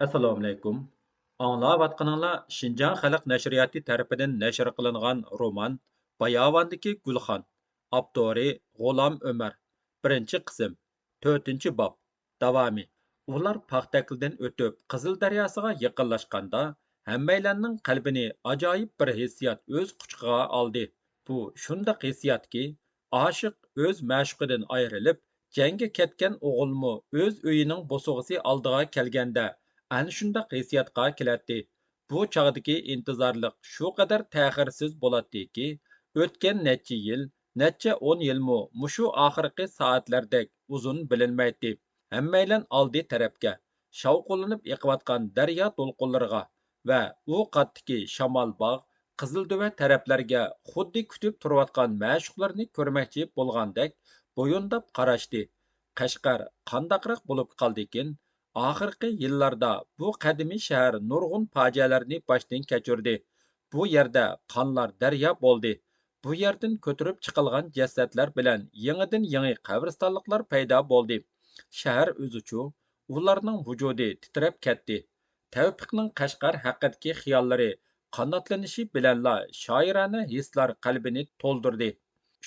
Assalomu alaykum. Anglayotganinglar Şinjan Xalq Nashriyati tarafidan nashr qilingan roman Bayavandagi Gulxan. Avtori G'ulam Ömər. Birinchi qism. 4-chi bob. Davomi. Ular paxtakildan o'tib Qizil daryosiga yaqinlashganda, hammaylarning qalbini ajoyib bir hissiyot o'z quchog'iga oldi. Bu shundoq hissiyotki, oshiq o'z ma'shuqidan ayrilib, jangga ketgan o'g'ilmi o'z uyining bo'sug'isi oldiga kelganda ana shundoq hissiyotga keladi. Bu chog'dagi intizorlik shu qadar ta'xirsiz bo'ladiki, o'tgan necha yil, necha 10 yilmi mushu oxirgi soatlardek uzun bilinmaydi. Hammaylan oldi tarafga, shovqinlanib eqiyotgan daryo to'lqinlariga va u qatdiki shamol bog' qizilduva taraflarga xuddi kutib turayotgan ma'shuqlarni ko'rmoqchi bo'lgandek bo'yindab qarashdi. Qashqar qandaqroq bo'lib qoldikin, oxirgi yillarda bu qadimiy shahar nurg'un fojialarni boshdan kechirdi. Bu yerda qonlar daryo bo'ldi. Bu yerdan ko'tarib chiqilgan jasadlar bilan yangidan yangi qabristonliklar paydo bo'ldi. Shahar o'zichu ularning vujudi titrab ketdi. Tavfiqning Qashqar haqidagi xiyollari qanotlanishi bilanla shoirona hislar qalbini to'ldirdi.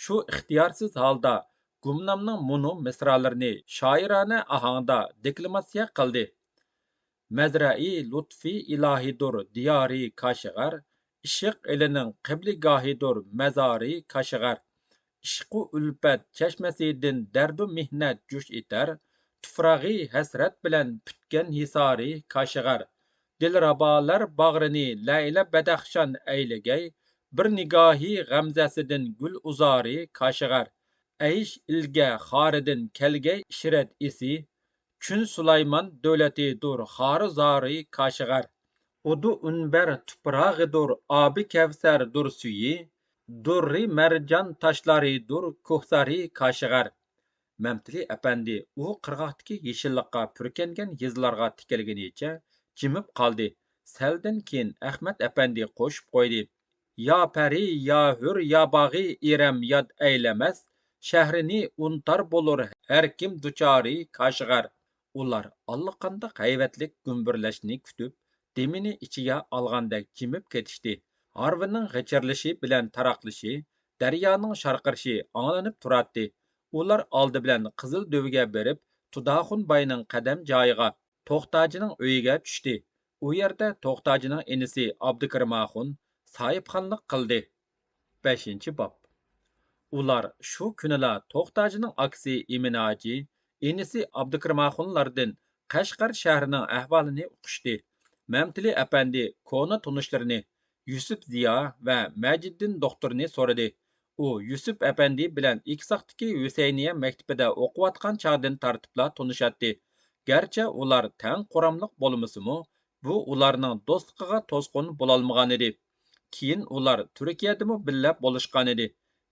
Shu ixtiyorsiz holda Gumnamning munu misralarini shoirona ohangda deklamatsiya qildi. Mazrai lutfi ilohidur diyori Kashgar, ishq elining qibligohidur mazori Kashgar. Ishqu ulfat chashmasidan dardu mehnat jush etar, tufrag'i hasrat bilan putgan hisori Kashgar. Dilrabolar bag'rini layla badaxshon aylagay, bir nigohi g'amzasidan gul uzori Kashgar. Aysh ilga xoridan kelgay ishrat esi, Chün Sulaymon davlatidur xori zori Kashgar. Udu unber tuprağıdır abi kevserdur suyi, durri mercan taşlarıdır kuhsari Kashgar. Мәмтili әпәнди u qirg'oqdagi yeshillikqa purkangan yizlarga tikilganicha jimib qoldi. Saldan keyin Ahmad әпәнди qo'shib qo'ydi. Ya pari, ya hur, ya bag'i irem yod aylamas, shahrini untar bo'lur har kim duchori Kashgar. Ular allaqandoq hayvatlik gumburlashni kutib, demini ichiga olgandek jimib ketishdi. Harvining g'ichirlishi bilan taraqlishi, daryoning sharqirishi anglanib turardi. Ular oldi bilan Qizil Döviga berib, Tudaxun bayning qadam joyiga, To'xtajining uyiga tushdi. U yerda To'xtajining inisi Abdukirmaxun sohibxonlik qildi. 5-chi bob. Ular shu kunila To'xtajining aksi Iminaji, inisi Abdukirmaxunlardan Qashqar shahrining ahvolini uqishdi. Mamtili әпәнди kona tunishlarini Yusuf Ziyo va Majiddin doktorni so'radi. U Yusuf әпәнди bilan Iksaqdagi Husayniya maktabida o'qiyotgan chog'dan tartibla tunishadi. Garchi ular tang quramliq bo'lmasimi, bu ularning do'stligiga to'sqin bo'lolmagan edi. Keyin ular Turkiyadami billa bo'lishgan edi.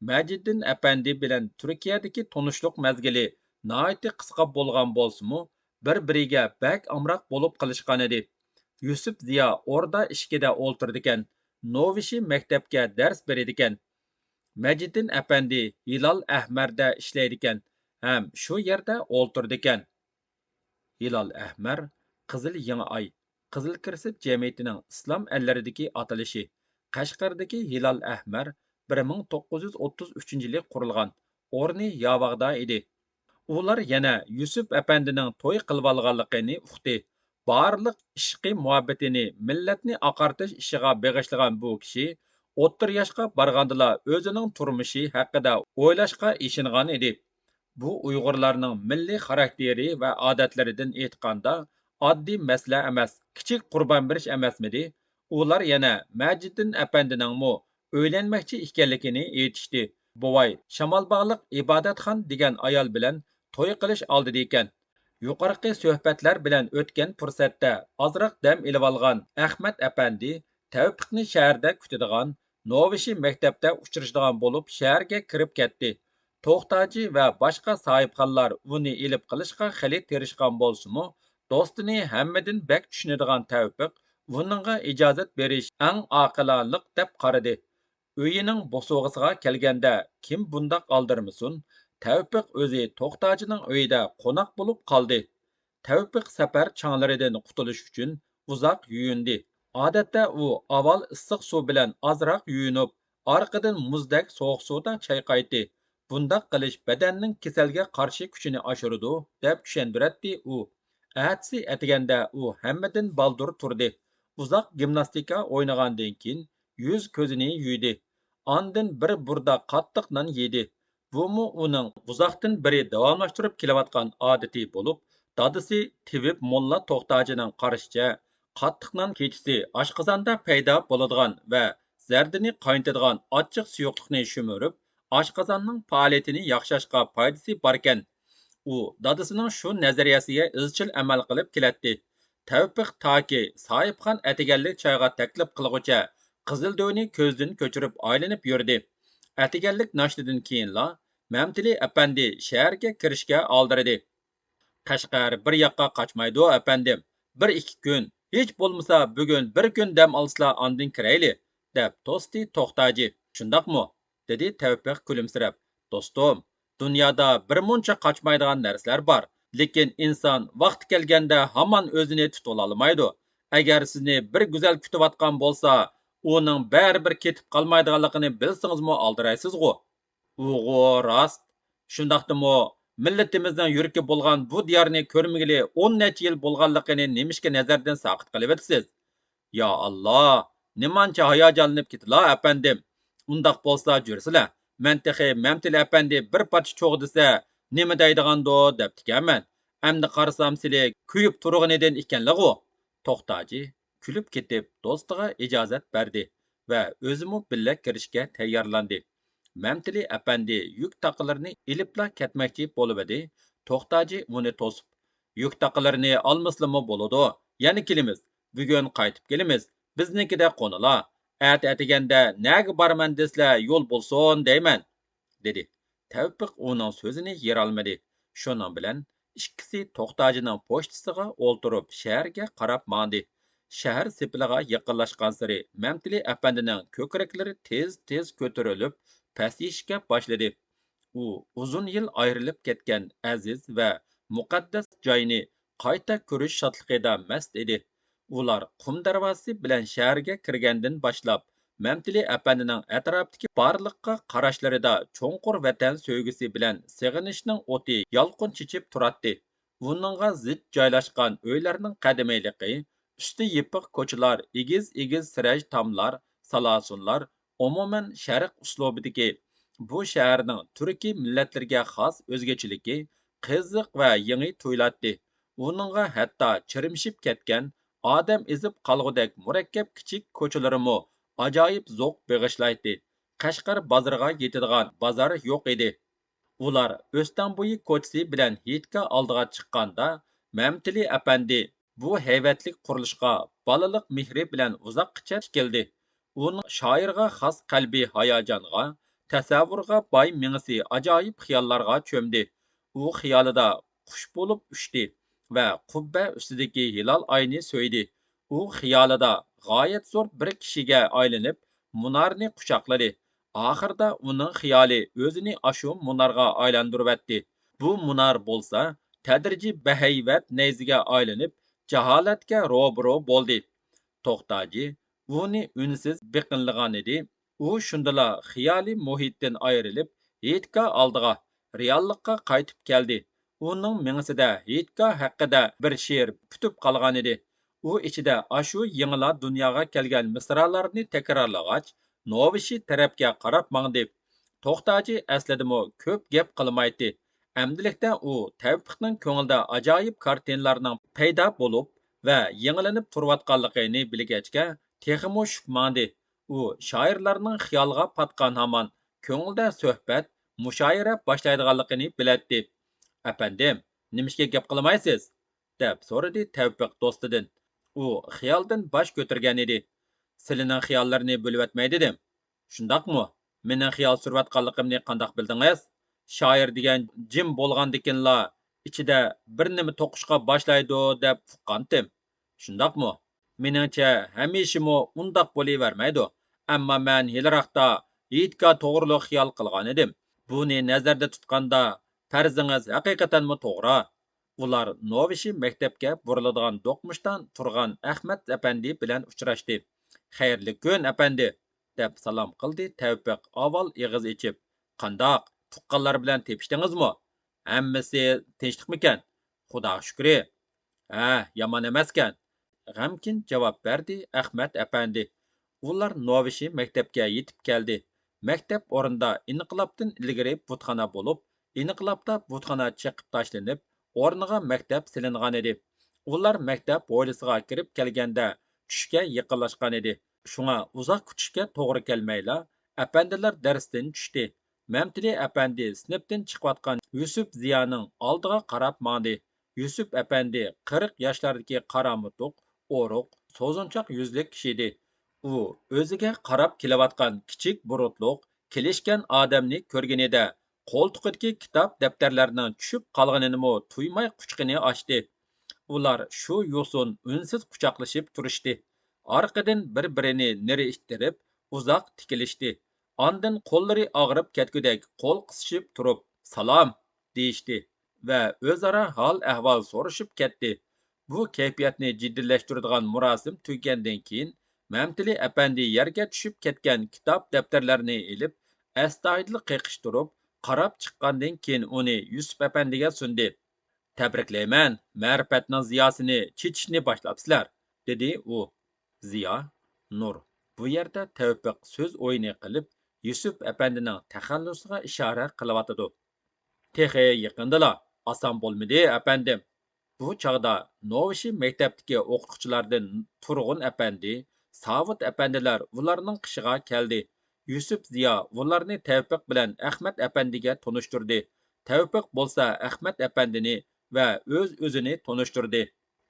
Majiddin әпәнди bilan Turkiyadagi tunishliq mazgili nihoyatda qisqa bo'lgan bo'lsa-mu, bir-biriga bak amroq bo'lib qilishgan edi. Yusuf Ziyo orda ishkida o'ltirdikan, Novishi maktabga dars beradigan. Majiddin әпәнди Hilal Ahmarda ishlaydigan, ham shu yerda o'ltirdikan. Hilal Ahmar Qizil Yangi Ay, Qizil Kirsip jamiyatining islom allaridagi atalishi. Qashqardagi Hilal Ahmar 1933-yili qurilgan. O'rni Yavag'da edi. Ular yana Yusuf әпәндинең to'y qilib uqdi. Barliq ishqi muhabbatini millatni oqartish ishiga beg'ishlagan bu kishi o'ttir yoshga borgandila o'zining turmushi haqida o'ylashga ishingan edi. Bu Uyg'urlarning milliy xarakteri va odatlaridan aytganda oddiy masala emas, kichik qurbon berish emasmidi? Ular yana Majiddin әпәндинingmi o'ylanmoqchi ekanligini aytishdi. Buvay Shamolbog'liq ibodatxon degan ayol bilan to'y qilish oldida ekan. Yuqorqi suhbatlar bilan o'tgan fursatda ozroq dam ilib olgan Ahmad әпәнди Tavfiqni shaharda kutadigan, Novishi maktabda uchrashadigan bo'lib shaharga kirib ketdi. To'xtaji va boshqa sohibxonlar uni ilib qilishga xili tirishgan bo'lsa-mu, do'stini hammadan bak tushunadigan Tavfiq buningga ijozat berish eng oqilonlik deb qaradi. Uyining bo'sug'isiga kelganda kim bundoq oldirmasin? Tavfiq o'zi To'xtajining uyida qo'noq bo'lib qoldi. Tevfik safar changlarından qutulish uchun uzoq yuyundi. Odatda u avval issiq suv bilan ozroq yuyinib, orqadan muzdek sovuq suvda chayqaydi. Bundaq qilish badanning kasalga qarshi kuchini oshiradi, deb tushuntiradi u. Atsi atiganda u hammadan baldur turdi. Uzoq gimnastika o'ynagandan keyin yuz ko'zini yuydi. Ondan bir burda qattiq non yedi. Bumu uning uzoqdan beri davomlashtirib kelayotgan odati bo'lib, dadisi Tevib Molla To'xtajining qarashicha, qattiq non kechisi oshqozonda paydo bo'ladigan va zardini qaynatadigan ochiq suyuqlikni shumurib, oshqozonning faoliyatini yaxshilashga foydasi borkan. U dadasining shu nazariyasiga izchil amal qilib keladi. Tavfiq toki sohibxon atiganlik choyga taklif qilg'ucha qizil ko'zdan ko'chirib aylanib yurdi. Atiganlik nashtidan keyinla Mamtili apandi shaharga kirishga oldirdi. Qashqar bir yoqqa qochmaydi apandim. Bir ikki kun, hech bo'lmasa bugun bir kun dam olsizlar andin kirayli, deb to'sti To'xtaji. Shundaqmi? Dedi Tavfiq kulimsirab. Do'stim, dunyoda bir muncha qochmaydigan narsalar bor, lekin inson vaqti kelganda hamon o'zini tuta olmaydi. Agar sizni bir go'zal kutayotgan bo'lsa, uning baribir ketib qolmaydiganligini bilsingizmi aldiraysiz-ku. Uyg'ur rost. Shundaqdimi millatimizning yuraki bo'lgan bu diyorni ko'rmagili 10 necha yil bo'lganligini nemishga nazardan saqit qilib o'tasiz? Ya Alloh, nimancha hayajonlanib ketdilar apandim. Undaq bo'lsa jursizlar. Men texi Mamtil apandi bir parcha cho'g' desa, nima deydigando deb tikaman. Endi qarasam sizlar kuyib turg'inidan ekanlar-ku. To'xtaji kulib ketib do'stiga ijozat berdi va o'zimi billa kirishga tayyorlandi. Mamtili apandi yuk taqalarini ilibla ketmoqchi bo'lib edi. To'xtaji uni to'sib, yuk taqalarini olmaslimi bo'ladi. Yana kelamiz. Bugun qaytib kelamiz. Biznikida qo'nila. Atiganda naga borman deslar yo'l bo'lsin deyman, dedi. Tavfiq uning so'zini yer olmadi. Shuning bilan ikkisi To'xtajining pochtasiga o'ltirib shaharga qarab mandi. Shahar sepiliga yaqinlashgan sari Mamtili apandining ko'kraklari tez-tez ko'tarilib, pasayishga boshladi. U uzun yil ayrilib ketgan aziz va muqaddas joyni qayta ko'rish shodligida mast edi. Ular qum darvozasi bilan shaharga kirgandan boshlab Mamtili apandining atrofdagi barliqqa qarashlarida cho'nqur vatan sevgisi bilan sig'inishning o'ti yolqin chichib turadi. Uningga zid joylashgan uylarning qadimiyligi, usti yipiq ko'chalar, egiz siraj tomlar, salasunlar, umuman sharq uslubidagi bu shaharning turkiy millatlarga xos o'zgachiligi qiziq va yangi tuyuladi. Uningga hatto chirimshib ketgan, odam ezib qolgudek murakkab kichik ko'chalarimi ajoyib zo'q beg'ishlaydi. Qashqar bozoriga yetadigan bozor yo'q edi. Ular O'stanbo'yi ko'chasi bilan Hitka oldiga chiqqanda, Mamtili apandi bu hayvatlik qurilishga balaliq mehri bilan uzoqqa tikildi. Uning shoirga xos qalbiy hayajonga, tasavvurga boy mingisi ajoyib xiyollarga cho'mdi. U xiyolida qush bo'lib uchdi va qubba ustidagi hilol oyni so'ydi. U xiyolida g'oyat zo'r bir kishiga aylanib, munarni quchoqladi. Oxirida uning xiyoli o'zini ashu munarga aylantiribdi. Bu munar bo'lsa, tadrijiy bahayvat nayziga aylanib, jaholatga ro'baro bo'ldi. To'xtaji uni unsiz biqinlagan edi. U shundala xiyoli muhitdan ayrilib, Hitka oldiga, reallikqa qaytib keldi. Uning mingsida Hitka haqida bir she'r kutib qolgan edi. U ichida ashu yangila dunyoga kelgan misralarni takrorlagach, Novishi tarafga qarab mangdi. To'xtaji aslidimi ko'p gap qilmaydi. Amdilikda u Tavfiqning ko'ngilda ajoyib kartinalarning paydo bo'lib va yangilanib turayotganligini bilgachga texmo shukmandi. U shoirlarning xiyolga patgan hamon ko'ngilda suhbat, mushoira boshlaydiganligini biladi. Apandim, nimishga gap qilmaysiz? Deb so'radi Tavfiq do'stidan. U xiyoldan bosh ko'targan edi. Sizlarning xiyollarini bo'lib o'tmay dedim. Shundaqmi? Mening xiyol surayotganligimni qandoq bildingiz? Shoir degan jim bo'lgandikinla ichida bir nima to'qishga boshlaydi deb uqqandim. Shundaqmi? Meningcha hamishimi undaq bo'lavermaydi. Ammo men yilroqda Yiğitga to'g'riliq xiyol qilgan edim. Buni nazarda tutganda farzingiz haqiqatanmi to'g'ri? Ular Novishi maktabga buriladigan do'qmishdan turgan Ahmad apandi bilan uchrashdi. Xayrli kun apandi, deb salom qildi Tavfiq avval ig'iz ichib. Qandoq, tuqqanlar bilan tepishdingizmi? Hammasi tinchlikmikan? Xudo shukri. Ha, yomon emaskan. G'amkin javob berdi Ahmad apandi. Ular Novishi maktabga yetib keldi. Maktab o'rinda inqilobdan ilgari butxona bo'lib, inqilobda butxona chiqib tashlanib, o'rniga maktab silingan edi. Ular maktab hovlisiga kirib kelganda tushga yaqinlashgan edi. Shunga uzoq kutishga to'g'ri kelmayla, apandilar darsdan tushdi. Mamtili apandi sinfdan chiqayotgan Yusuf Ziyoning oldiga qarab mandi. Yusuf apandi 40 yoshlardagi qaramutuq, o'ruq, so'zunchoq yuzlik kishi edi. U o'ziga qarab kelayotgan kichik burutliq, kelishgan odamni ko'rganida qo'ltiqidagi kitob daftarlarning tushib qolganini tuymay quchqini ochdi. Ular shu yo'sin unsiz quchoqlashib turishdi. Orqadan bir-birini neri ittirib, uzoq tikilishdi. Ondan qo'llari og'rib ketgudek qo'l qisishib turib, salom deyishdi va o'zaro hol ahvol so'rashib ketdi. Bu kayfiyatni jiddiylashtiradigan murosim tugagandan keyin Mamtili apandi yerga tushib ketgan kitob daftarlarni ilib, astoydil qiqishtirib, qarab chiqqandan keyin uni Yusuf apandiga sundi. Tabriklayman, ma'rifatning ziyosini chechishni boshlabsizlar, dedi u. Ziyo, nur. Bu yerda Tavfiq so'z o'yini qilib, Yusuf apandining taxallusiga ishora qilyotidi. Texi yaqindala, oson bo'lmadi, apandim. Bu chog'da Novishi maktabdagi o'qituvchilardan Turg'un apandi, Savut apandilar ularning qishiga keldi. Yusuf Ziyo ularni Tavfiq bilan Ahmad apandiga tunishtirdi. Tavfiq bo'lsa Ahmad apandini va o'z-o'zini tunishtirdi.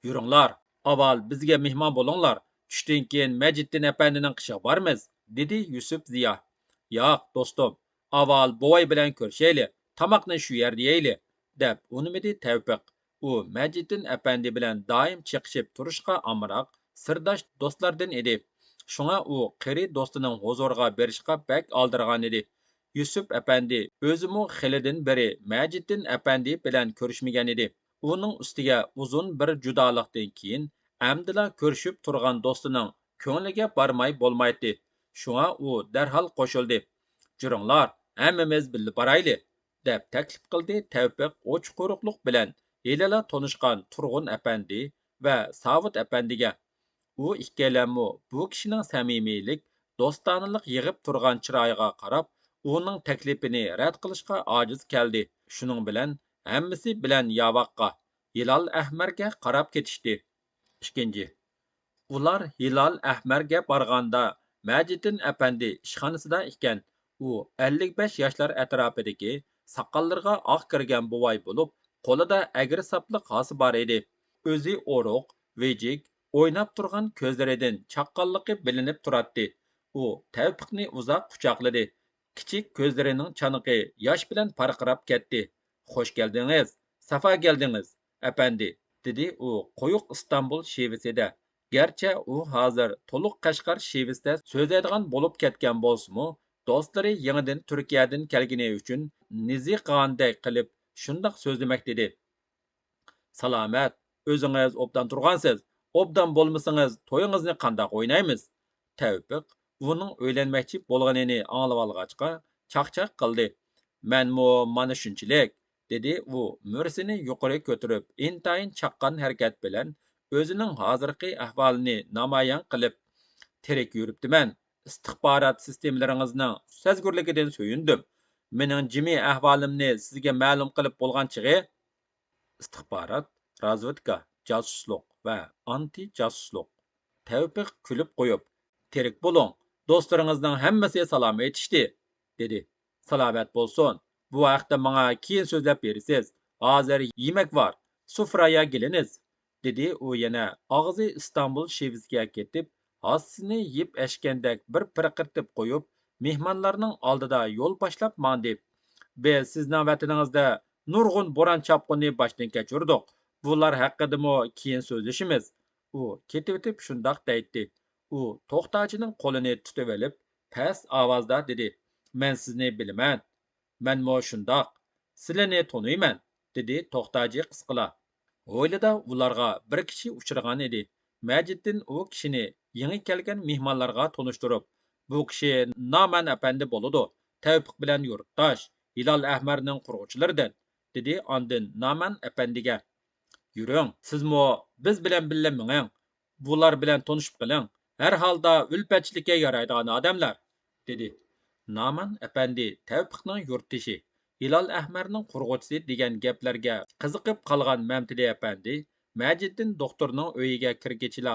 Yuringlar, avval bizga mehmon bo'linglar. Tushdan keyin Majiddin apandining qishiga bormiz, dedi Yusuf Ziyo. Yo'q, do'stim, avval buvay bilan ko'rishayli, tomoqni shu yerda yeyli, deb unimidi Tavfiq. U Majiddin apandi bilan doim chiqishib turishga amroq, sirdosh do'stlardan edi. Shunga u qiri do'stining huzuriga berishga bek oldirgan edi. Yusuf apandi o'zimu xilidan beri Majiddin apandi bilan ko'rishmagan edi. Uning ustiga uzun bir judolikdan keyin amdila ko'rishib turgan do'stining ko'ngliga bormay bo'lmaydi. Shunga u darhol qo'shildi. Juringlar, hammamiz birga borayli, deb taklif qildi Tavfiq o'chquruqlik bilan Yelala tanışqan Turg'un apandi va Savut apandiga. U ikkalanmu bu kishining samimiylik, do'stonalik yig'ib turgan chiroyiga qarab, uning taklifini rad qilishga ojiz keldi. Shuning bilan hammasi bilan yavoqqa, Hilal Ahmarga qarab ketishdi. Ikkinchi. Ular Hilal Ahmarga borganda Majiddin apandi ishxonasida ekan. U 55 yoshlar atrofidagi soqollariga oq kirgan buvay bo'lib, qo'lida agri sapliq hosi bor edi. O'zi o'ruq, vejik, o'ynab turgan ko'zlaridan chaqqonligi bilinib turadi. U Tavfiqni uzoq quchoqladi. Kichik ko'zlarining chaniqi yosh bilan parqirab ketdi. Xo'sh keldingiz, safo keldingiz, apandi, dedi u qo'yiq Istanbul shevisida. Garchi u hozir to'liq Qashqar shevisida so'zlaydigan bo'lib ketgan bo'lsa-mu, do'stlari yangidan Turkiyadan kelgani uchun niziqanday qilib shundoq so'zlamak dedi. Salomat, o'zingiz obdan turgansiz. Obdan bo'lmasangiz to'yingizni qandoq o'ynaymiz? Tavfiq uning o'ylanmoqchi bo'lganini anglab olg'achqa chaqchaq qildi. Menmu mana shunchalik, dedi u mursini yuqori ko'tarib, intayin chaqqan harakat bilan o'zining hozirgi ahvolini namoyon qilib, tirik yuribdiman. İstihbarat sistemalaringizning sezgurligidan so'yindim. Mening jimi ahvolimni sizga ma'lum qilib bo'lgan chig'i istihbarat, razvedka, josuslik va anti josuslik. Tavfiq kulib qo'yib, tirik bo'ling, do'stlaringizning hammasi salom aytishdi, dedi. Salomat bo'lsin. Bu haqda menga keyin so'zlab berasiz. Hozir yemak bor. Sufraya keliniz, dedi u yana og'zi Istanbul shevisiga ketib, hossini yeb ashgandek bir pirqirtib qo'yib, mehmonlarning oldida yo'l boshlab mandi. Biz sizning vataningizda nurg'un bo'ron chopqinni boshdan kechirdik. Bular haqidami keyin so'zlashimiz. U ketib shundoq deydi. U to'xtachining qo'lini tutib olib, past ovozda dedi: "Men sizni bilaman. Menmo shundoq. Sizlarni taniyman", dedi to'xtachi qisqila. Hovlida ularga bir kishi uchragan edi. Мәҗиттин u kishini yangi kelgan mehmonlarga tanishtirib, bu kishi Naman apandi bo'ladi. Tavfiq bilan yurtdosh, Hilal Ahmarning qurg'uvchilaridan, dedi ondin Naman apandiga. Yuring, sizmo biz bilan birga menging. Bular bilan tanishib qiling. Har holda ulfatchilikka yaraydigan odamlar, dedi. Naman apandi Tavfiqning yurtdoshi, Hilal Ahmarning qurg'uvchisi degan gaplarga qiziqib qolgan Mamtili apandi Majiddin doktorning uyiga kirgichila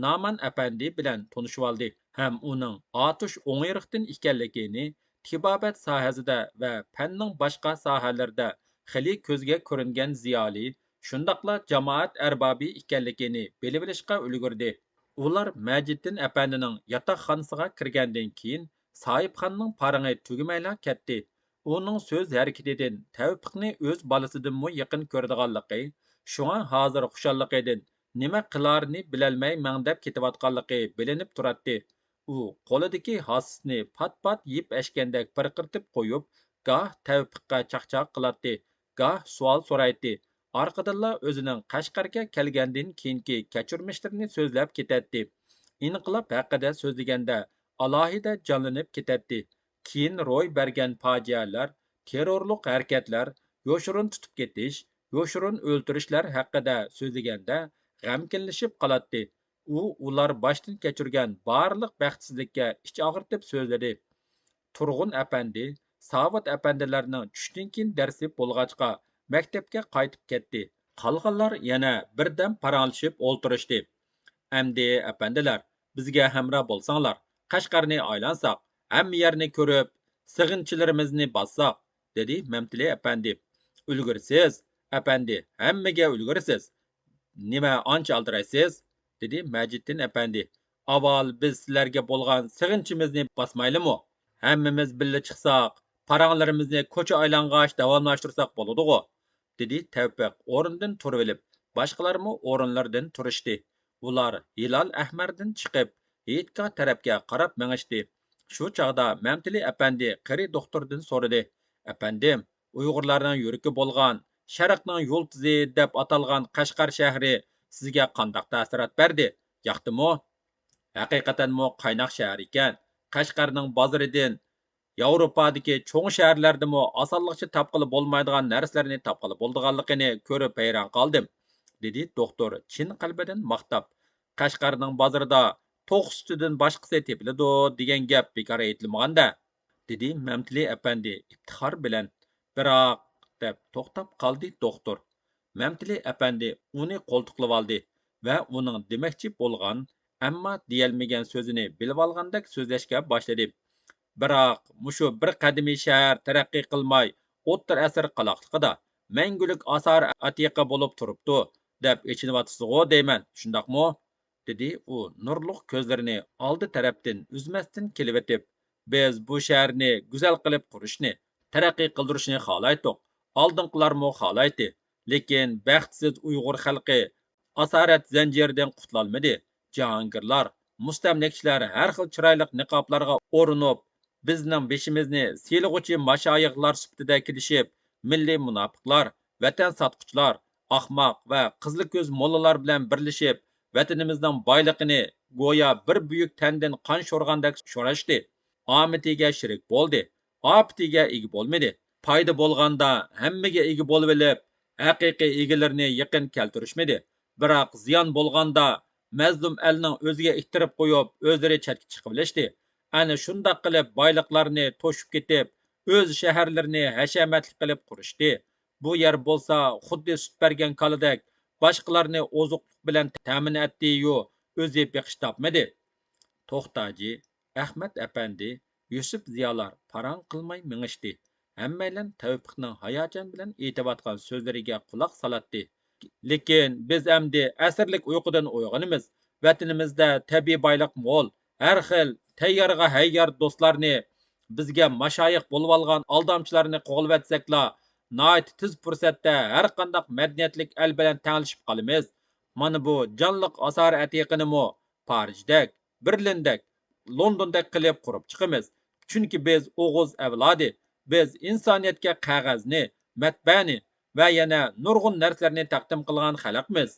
Naman apandi bilan tanishib oldi ham uning otish o'ng'iriqdan ekanligini, tibobat sohasida va fanning boshqa sohalarida xili ko'zga ko'ringan ziyoli, shundoqla jamoat arbobi ekanligini bilib olishga ulgurdi. Ular Majiddin apandining yotoqxonasiga kirgandan keyin Sohibxonning parangi tugamayla ketdi. Uning so'z harakatidan Tavfiqni o'z bolasidanmi yaqin ko'radiganligi, shunga hozir xushalligidan nima qilarini bilolmay mangdab ketayotganligi bilinib turadi. U qo'lidagi hossisni pat-pat yeb ashgandek pirqirtib qo'yib, goh Tavfiqqa chaqchaq qiladi, goh savol so'raydi. Orqadanla o'zining Qashqarga kelgandan keyingi kechirmishlarini so'zlab ketadi. Inqilob haqida so'zlaganda alohida jonlanib ketadi. Keyin ro'y bergan fojialar, terrorlik harakatlar, yoshirin tutib ketish, yoshirin o'ltirishlar haqida so'zlaganda g'amkinlashib qoladi. U ular boshdan kechirgan barliq baxtsizlikka ich og'ritib so'zladi. Turg'un apandi, Savod apandilarning tushdan keyin darsi bo'lg'achqa maktabga qaytib ketdi. Qolganlar yana birdam paranglashib o'ltirishdi. Әмді әпәнділер, бізге həmrə bolsаңlar, Qashqarni aylansaq, hamma yerni ko'rib, sig'inchilarimizni bassaq, dedi Mamtili әpәndi. Ulgursiz, әpәndi, hammaga ulgursiz. Nima ancha aldiraysiz? dedi Majiddin әpәndi. Avval biz sizlarga bo'lgan sig'inchimizni basmaylimi? Hammamiz birga chiqsaq, paranglarimizni ko'cha aylang'ach davomlashtirsak bo'ladi-ku, dedi Tavfiq o'rnidan turib olib. Boshqalarmi o'rinlaridan turishdi. Ular Hilal Ahmardan chiqib, Yiğitga tarafga qarab mengishdi. Shu chog'da Mamtili әpәndi qari doktordan so'radi. Әpәndim, Uyg'urlarning yuragi bo'lgan, Sharqning yo'ltizi deb atalgan Qashqar shahri sizga qandoq ta'sirat berdi? Yoqdimi? Haqiqatanmi qaynoq shahar ekan. Qashqarning bozoridan Yevropadagi cho'ng shaharlardami osonlikcha topqili bo'lmaydigan narsalarni topqili bo'ldiganligini ko'rib hayron qoldim, dedi doktor chin qalbidan maqtab. Qashqarning bozorida to'q sutidan boshqasi tepiladi degan gap bekor aytilmaganda, dedi Mamtili әpәndi iftixor bilan. Biroq deb to'xtab qoldi doktor. Mamtili әpәndi uni qo'ltiqlab oldi va uning demoqchi bo'lgan, ammo deyolmagan so'zini bilib olgandek so'zlashga boshladi. Biroq mushu bir qadimiy shahar taraqqiy qilmay, o'ttir asr qaloqliqida mangulik asar atiqa bo'lib turibdi, deb echinyotsizg'u deyman, shundoqmi? dedi u nurliq ko'zlarini oldi tarafdan uzmasdan kelib. Biz bu shaharni go'zal qilib qurishni, taraqqiy qildirishni xohlaydik. Oldinqilarmi xohlaydi. Lekin baxtsiz Uyg'ur xalqi asorat zanjiridan qutulolmadi. Jahongirlar, mustamlikachilar har xil chiroyli niqoblarga o'rinib, bizning beshimizni siylg'uchi mashoyixlar sifatida kelishib, milliy munofiqlar, vatan sotquchilar, ahmoq va qizli ko'z mollalar bilan birlashib, vatanimizning boyligini go'yo bir buyuk tandan qon sho'rgandek sho'rashdi. Omitiga shirik bo'ldi, opitiga ega bo'lmadi. Foyda bo'lganda hammaga ega bo'lib olib, haqiqiy egalarni yaqin keltirishmadi. Biroq ziyon bo'lganda mazlum elning o'ziga ihtirib qo'yib, o'zlari chatga chiqib olishdi. Ana shundoq qilib boyliqlarni to'shib ketib, o'z shaharlarini hashamatli qilib qurishdi. Bu yer bo'lsa xuddi sut bergan kaladek boshqalarni oziqlik bilan ta'min etdi-yu, o'zi beqish topmadi. To'xtaji, Ahmad әpәndi, Yusuf ziyolar parang qilmay mingishdi. Hammaylar Tavfiqning hayajon bilan aytayotgan so'zlariga quloq soladi. Lekin biz endi asrlik uyqudan uyg'onamiz. Vatanimizda tabiiy boylik mo'l, har xil tayyorga hayyor do'stlarni, bizga mashoyix bo'lib olgan aldamchilarni qo'g'ilvatsakla, nihoyat tez fursatda har qanday madaniyatlik el bilan tanglashib qolamiz. Mana bu jonliq asar atiqinimi Parijdek, Berlindek, Londondek qilib qurib chiqamiz. Chunki biz o'g'iz avlodi, biz insoniyatga qog'ozni, matbani, va yana nurg'un narsalarni taqdim qilgan xalqmiz.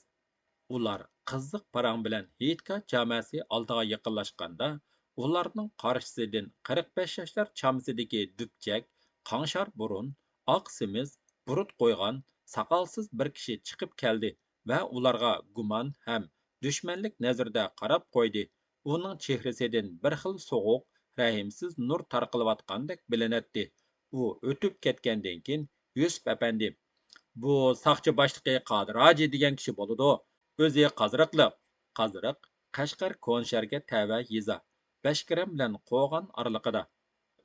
Ular qiziq parang bilan Hitka jamoasi oldiga yaqinlashganda, ularning qarshisidan 45 yoshlar chamsidagi dubchak, qangshar burun, oq semiz, burut qo'ygan, soqolsiz bir kishi chiqib keldi va ularga gumon ham dushmanlik nazarda qarab qo'ydi. Uning chehrasidan bir xil so'g'uq, rahimsiz nur tarqilayotgandek bilinadi. U o'tib ketgandan keyin Yusuf apandi, bu saqchi boshlig'i Qodir Hoji degan kishi bo'ladi. O'zi qaziriqliq. Qaziriq Qashqar Ko'nsharga tava yeza. 5 kiram bilan qo'g'on oraliqida.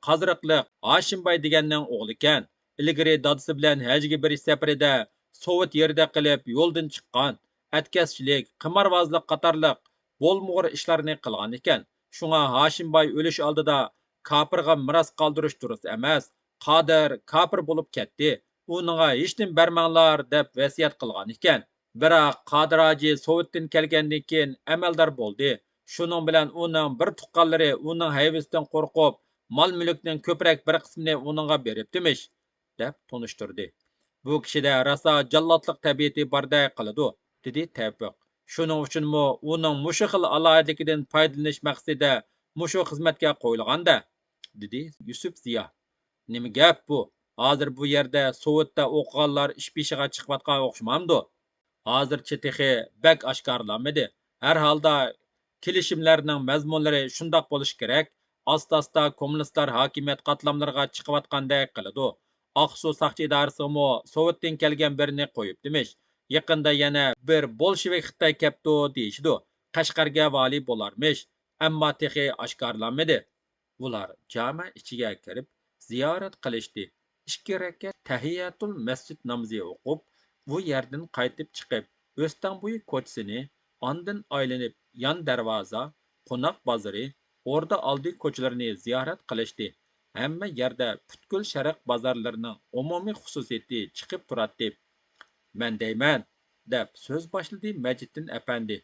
Qaziriqliq Hoshimboy deganning o'g'li ekan. Ilgari dadasi bilan hajga berish safarida Sovet yerida qilib yo'ldan chiqqan. Atkaschilik, qimorvozlik qatorliq bo'lmug'ur ishlarni qilgan ekan. Shunga Hoshimboy o'lish oldida kofirga miros qoldirish durust emas. Qodir kofir bo'lib ketdi. Uningga hech nim bermanglar deb vasiyat qilgan ekan. Biroq Qodir Hoji Sovetdan kelgandan keyin amaldor bo'ldi. Shuning bilan uning bir tuqqanlari uning hayvisidan qo'rqib, mol-mulkning ko'proq bir qismini uningga beribdimish, deb tunishtirdi. Bu kishida rasa jallodlik tabiati borday qiladi, dedi Tavfiq. Shuning uchunmi uning mushu xil alohidligidan foydalanish maqsadida mushu xizmatga qo'yilganda, dedi Yusuf Ziyo. Nima gap bu? Hozir bu yerda Sovetda o'qiganlar ish peshiga chiqayotgan o'xshamamdi. Hozircha texi bak oshkorlanmadi. Har holda kelishimlarning mazmunlari shundoq bo'lishi kerak. Asta-asta kommunistlar hokimiyat qatlamlariga chiqayotgandek qiladi. Oqsu saqchi idorasimi Sovetdan kelgan birini qo'yibdimish. Yaqinda yana bir bolshevik Xitoy kepti deyishdi. Qashqarga vali bo'larmish. Ammo texi oshkorlanmadi. Ular jami ichiga kirib ziyorat qilishdi. 2 rakat tahiyatul masjid namozi o'qib, bu yerdan qaytib chiqib, O'stanbo'yi ko'chasini, ondan aylanib yon darvoza, qo'noq bozori, o'rda oldi ko'chalarini ziyorat qilishdi. Hamma yerda butkul sharq bozorlarining umumiy xususiyati chiqib turadi. Men deyman, deb so'z boshladi Majiddin apandi.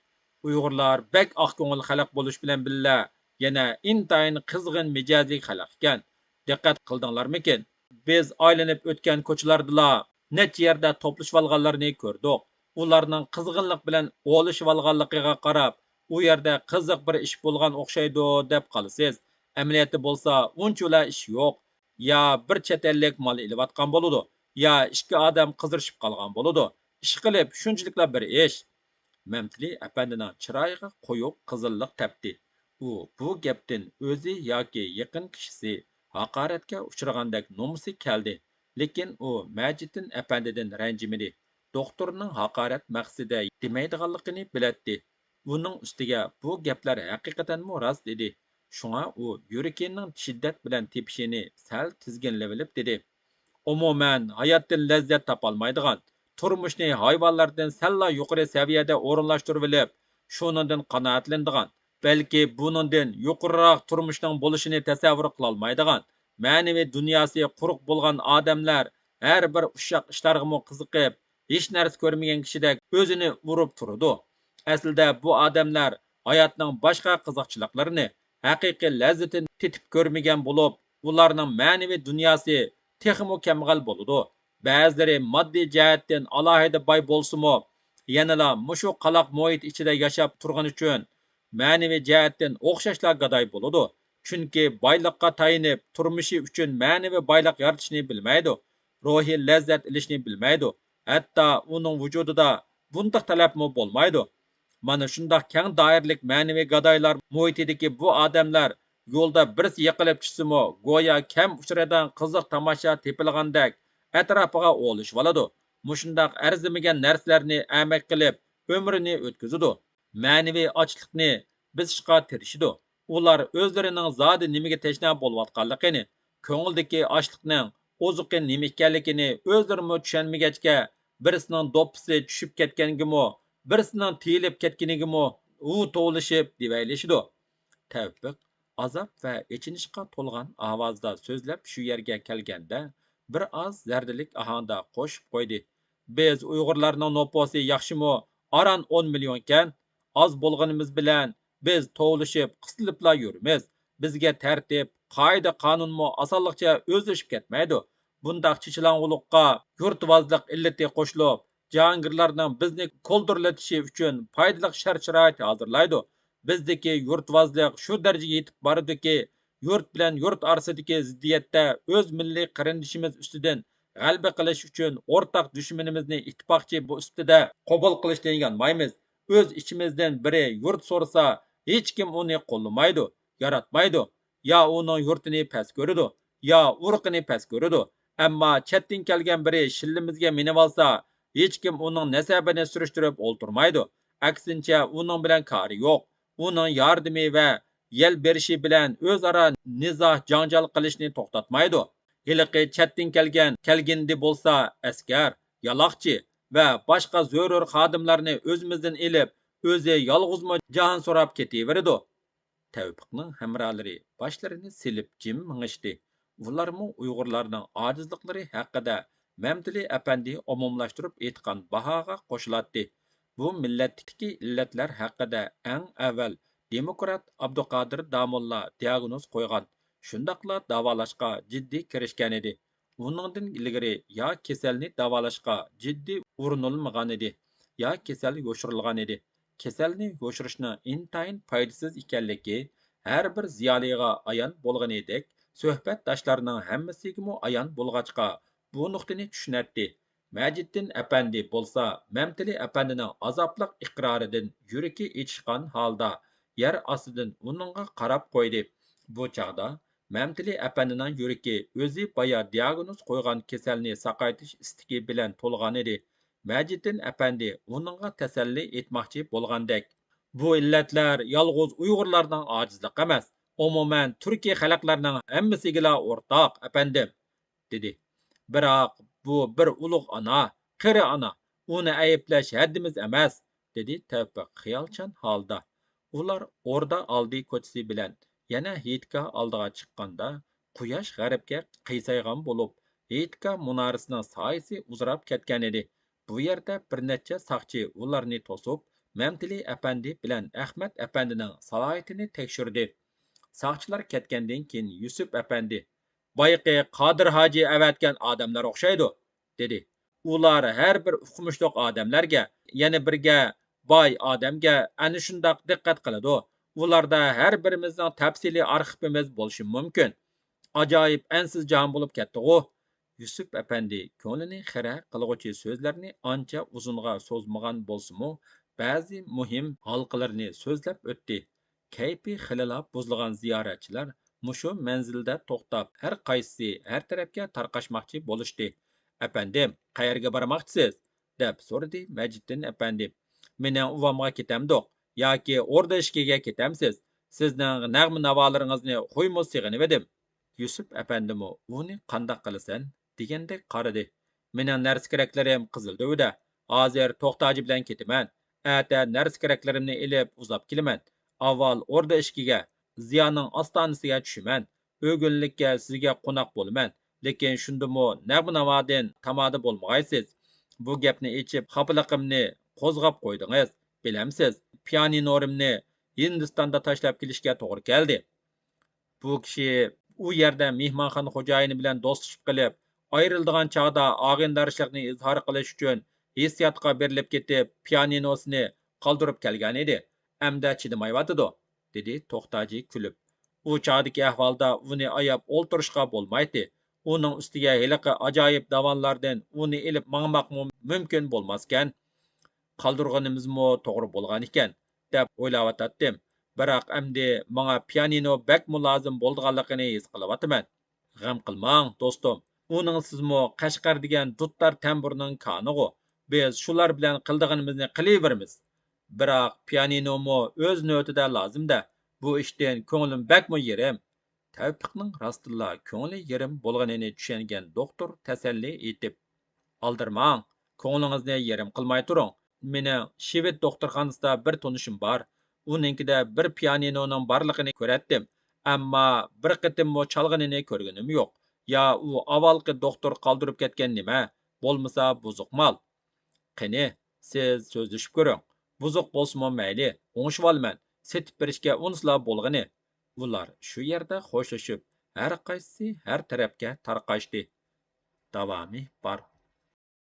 Uyg'urlar bek oq ko'ngil xalq bo'lish bilan billa yana intayin qizg'in mijozli xalq ekan. Diqqat qildinglarmikin? Biz aylanib o'tgan ko'chalardala necha yerda to'plashib olganlarni ko'rdik. Ularning qizg'inlik bilan o'lishib olganligiga qarab, u yerda qiziq bir ish bo'lgan o'xshaydi deb qolasiz. Amaliyoti bo'lsa, unchula ish yo'q. Ya bir chet ellik mol ilayotgan bo'ladi, ya 2 odam qizirishib qolgan bo'ladi. Ish qilib shunchlikla bir ish. Mamtili apandining chiroyiga qo'yib qizillik tepdi. U bu gapdan o'zi yoki yaqin kishisi haqoratga uchragandek nomusi keldi. Lekin u Majiddin apandidan ranjimadi. Doktorning haqorat maqsadi demaydiganligini biladi. Uning ustiga bu gaplar haqiqatanmi rost dedi. Shunga u yurakining shiddat bilan tepishini sal tizginlab dedi. Umuman hayotdan lazzat topolmaydigan, turmushni hayvonlardan salla yuqori saviyada o'rinlashtirib olib, shuningdan qanoatlanadigan, balki buningdan yuqoriroq turmushning bo'lishini tasavvur qila olmaydigan, ma'naviy dunyosi quruq bo'lgan odamlar har bir ushoq ishlarga qiziqib, hech narsa ko'rmagan kishidek o'zini urib turadi. Aslida bu odamlar hayotning boshqa qiziqchiliklarini, haqiqiy lazzatini tetib ko'rmagan bo'lib, ularning ma'naviy dunyosi texmo kambag'al bo'ladi. Ba'zilari moddiy jihatdan alohida boy bo'lsa-mu, yanala mushu qaloq muhit ichida yashab turgan uchun ma'naviy jihatdan o'xshashlar gadoy bo'ladi. Chunki boyliqqa tayinib turmushi uchun ma'naviy boylik yaratishni bilmaydi, ruhiy lazzat ilishni bilmaydi. Hatto uning vujudida bunday talabmi bo'lmaydi. Mana shundoq keng doiralik ma'naviy gadoylar muhitidagi bu odamlar yo'lda birisi yiqilib tushsa-mu, go'yo kam uchradan qiziq tomosha tepilgandek atrofiga o'lishib oladi. Mushundoq arzimagan narsalarni amak qilib umrini o'tkazadi. Ma'naviy ochlikni bisishga tirishadi. Ular o'zlarining zodi nimaga tashna bo'layotganligini, ko'ngildagi ochlikning ozuqi nima ekanligini o'zlari tushunmagachga, birisining do'ppisi tushib ketganigimi, birisining tiyilib ketganigimi u to'lishib devaylashidi. Tavfiq azob va echinishga to'lgan ovozda so'zlab shu yerga kelganda bir oz zardilik ahongda qo'shib qo'ydi. Biz Uyg'urlarning noposi yaxshimi? Aran 10 million ekan. Az bo'lganimiz bilan biz tovlishib, qisilibla yurimiz. Bizga tartib, qoida qonunmi osonlikcha o'zlashib ketmaydi. Bundaq chichalang'uliqqa yurtvozlik illati qo'shilib, jahongirlarning bizni ko'ldirlatishi uchun foydali shart-sharoit hozirlaydi. Bizdagi yurtvozlik shu darajaga yetib boradiki, yurt bilan yurt orasidagi ziddiyatda o'z milliy qarindishimiz ustidan g'alaba qilish uchun o'rtaq dushmanimizni ittifoqchi bu ustida qabul qilishdan yanmaymiz. O'z ichimizdan biri yurt so'rasa, hech kim uni qo'llamaydi, yaratmaydi. Ya uning yurtini past ko'radi, ya urqini past ko'radi. Ammo chetdan kelgan biri shillimizga minib olsa, hech kim uning nasabini surishtirib o'ltirmaydi. Aksincha, uning bilan kori yo'q. Uning yordami va yel berishi bilan o'zaro nizoh janjal qilishni to'xtatmaydi. Hiliqi chetdan kelgindi bo'lsa, askar, yaloqchi va boshqa zo'rur xodimlarni o'zimizdan ilib, o'zi yolg'izmi jahon so'rab ketaveradi. Tevfikning hamrohlari boshlarini silib jim mingishdi. Ularmı Uyg'urlarning ojizliklari haqida Mamtili apandi umumlashtirib aytgan bahoga qo'shiladi. Bu millatdagi illatlar haqida eng avval demokrat Abduqodir Damulla diagnoz qo'ygan. Shundaqla davolashga jiddiy kirishgan edi. Uningdan ilgari yo kasalni davolashga jiddiy urinilmagan edi, yo kasal yoshirilgan edi. Kasalni yoshirishning intayin foydasiz ekanligi har bir ziyoliga ayon bo'lgan edek, suhbatdoshlarning hammasigami ayon bo'lg'achqa bu nuqtani tushunatdi. Majiddin apandi bo'lsa, Mamtili apandining azobliq iqroridan yuragi ichishgan holda yer ostidan uningga qarab qo'ydi. Bu chog'da Mamtili apandining yuragi o'zi boya diagnoz qo'ygan kasalni saqaytish istigi bilan to'lgan edi. Majiddin apandi uningga tasalli etmoqchi bo'lgandek: bu illatlar yolg'iz Uyg'urlarning ojizligi emas, umuman Turkiya xalqlarining hammasiga o'rtoq, apandim, dedi. Biroq bu bir ulug' ana, qari ana, uni ayblash haddimiz emas, dedi Tavfiq xiyolchan holda. Ular o'rda oldi ko'chasi bilan yana Hitka oldiga chiqqanda, quyosh g'arbga qiysaygan bo'lib, Hitka munorasining soyasi uzrab ketgan edi. Bu yerda bir necha soqchi ularni to'sib, Mamtili apandi bilan Ahmad apandining salohiyatini tekshirdi. Soqchilar ketgandan keyin Yusuf apandi: "Boyqi Qodir hoji avatgan odamlar o'xshaydi", dedi. Ular har bir uqmishliq odamlarga, yana birga boy odamga ana shundoq diqqat qiladi. Ularda har birimizning tafsiliy arxivimiz bo'lishi mumkin. Ajoyib ansiz jon bo'lib ketdi-ku. Yusuf apandi ko'nglini xira qilg'uchi so'zlarni ancha uzunga so'zmagan bo'lsa-mu, ba'zi muhim halqalarni so'zlab o'tdi. Kayfi xilila buzilgan ziyoratchilar mushu manzilda to'xtab, har qaysisi har tarafga tarqashmoqchi bo'lishdi. "Apandim, qayerga bormoqchisiz?" deb so'radi Majiddin apandi. "Mening uvamga ketamdiq yoki o'rda ishkiga ketamsiz? Sizning nag'mi navolaringizni qo'ymus sig'inib edim." Yusuf apandimi uni qandoq qilasan degandek qaradi. "Mening narsa keraklarim Qizilduvda. Hozir To'xtaji bilan ketaman. Ata narsa keraklarimni ilib uzab kelaman. Avval o'rda ishkiga, Ziyoning ostonasiga tushaman. O'gunlikka sizga qo'noq bo'laman. Lekin shundimi nag'mi navodan tamoda bo'lmag'aysiz. Bu gapni echib xafaliqimni qo'zg'ab qo'ydingiz. Bilamsiz, pianinorimni Hindistonda tashlab kelishga to'g'ri keldi." Bu kishi u yerda mehmonxona xo'jayini bilan do'stlashib qilib, ayrildigan chog'da og'indarchilikni izhor qilish uchun hissiyotga berilib ketib, pianinosini qoldirib kelgan edi. Amda chidamayotidi, dedi To'xtaji kulib. U chog'dagi ahvolda uni ayab o'ltirishga bo'lmaydi. Uning ustiga hiliqi ajoyib davonlardan uni ilib mangmoqmi mumkin bo'lmaskan. Qoldirganimizmi to'g'ri bo'lgan ekan, deb o'ylayotdim. Biroq endi menga pianino bakmi lozim bo'lganligini his qilyapman. G'am qilmang, do'stim. Uning sizmi Qashqar degan duttar tamburning konigu. Biz shular bilan qildiganimizni qilaveramiz. Biroq pianinomi o'z navbatida lozimda. Bu ishdan ko'nglim bakmi yerim. Tavfiqning rostilla ko'ngli yerim bo'lganini tushungan doktor tasalli etib: "Aldirmang, ko'nglingizni yerim qilmay turing. Mening Shved doktorxonasida bir tunishim bor. Uninkida bir pianinoning borligini ko'ratdim, ammo bir qitimmo chalg'inini ko'rganim yo'q. Ya u avvalgi doktor qoldirib ketgan nima, bo'lmasa buzuq mol. Qani, siz so'zlashib ko'ring. Buzuq bo'lsa mayli, o'ngishib olman. Setib berishga unsizlar bo'lg'ini." Ular shu yerda xo'shlashib, har qaysisi har tarafga tarqashdi. davomi bor.